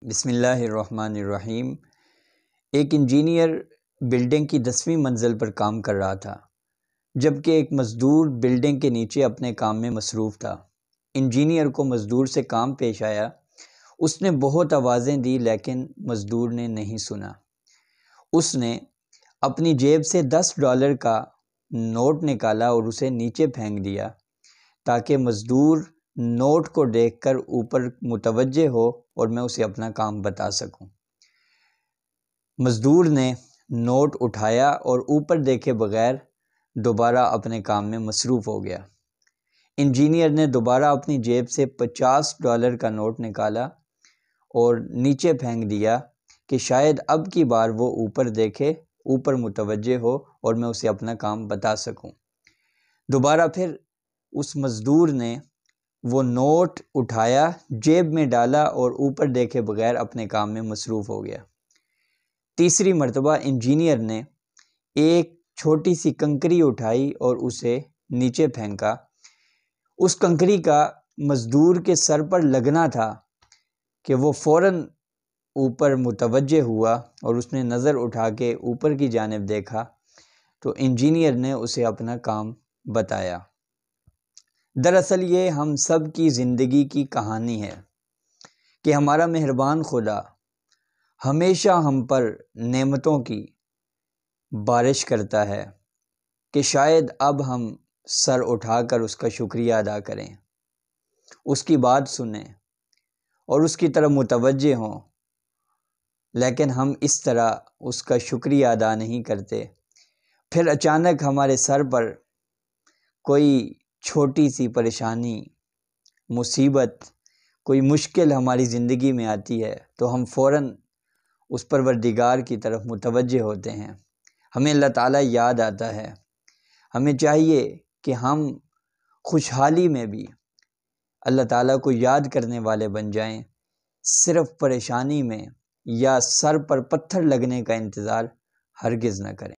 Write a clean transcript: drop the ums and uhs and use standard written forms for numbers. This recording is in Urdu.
بسم اللہ الرحمن الرحیم۔ ایک انجینئر بلڈنگ کی 10ویں منزل پر کام کر رہا تھا، جبکہ ایک مزدور بلڈنگ کے نیچے اپنے کام میں مصروف تھا۔ انجینئر کو مزدور سے کام پیش آیا۔ اس نے بہت آوازیں دی لیکن مزدور نے نہیں سنا۔ اس نے اپنی جیب سے $10 کا نوٹ نکالا اور اسے نیچے پھینک دیا تاکہ مزدور نوٹ کو دیکھ کر اوپر متوجہ ہو اور میں اسے اپنا کام بتا سکوں۔ مزدور نے نوٹ اٹھایا اور اوپر دیکھے بغیر دوبارہ اپنے کام میں مصروف ہو گیا۔ انجینئر نے دوبارہ اپنی جیب سے $50 کا نوٹ نکالا اور نیچے پھینک دیا کہ شاید اب کی بار وہ اوپر دیکھے، اوپر متوجہ ہو اور میں اسے اپنا کام بتا سکوں۔ دوبارہ پھر اس مزدور نے وہ نوٹ اٹھایا، جیب میں ڈالا اور اوپر دیکھے بغیر اپنے کام میں مصروف ہو گیا۔ تیسری مرتبہ انجینئر نے ایک چھوٹی سی کنکری اٹھائی اور اسے نیچے پھینکا۔ اس کنکری کا مزدور کے سر پر لگنا تھا کہ وہ فوراً اوپر متوجہ ہوا اور اس نے نظر اٹھا کے اوپر کی جانب دیکھا تو انجینئر نے اسے اپنا کام بتایا۔ دراصل یہ ہم سب کی زندگی کی کہانی ہے کہ ہمارا مہربان خدا ہمیشہ ہم پر نعمتوں کی بارش کرتا ہے کہ شاید اب ہم سر اٹھا کر اس کا شکریہ ادا کریں، اس کی بات سنیں اور اس کی طرف متوجہ ہوں، لیکن ہم اس طرح اس کا شکریہ ادا نہیں کرتے۔ پھر اچانک ہمارے سر پر کوئی چھوٹی سی پریشانی، مصیبت، کوئی مشکل ہماری زندگی میں آتی ہے تو ہم فوراً اس پروردگار کی طرف متوجہ ہوتے ہیں، ہمیں اللہ تعالیٰ یاد آتا ہے۔ ہمیں چاہیے کہ ہم خوشحالی میں بھی اللہ تعالیٰ کو یاد کرنے والے بن جائیں، صرف پریشانی میں یا سر پر پتھر لگنے کا انتظار ہرگز نہ کریں۔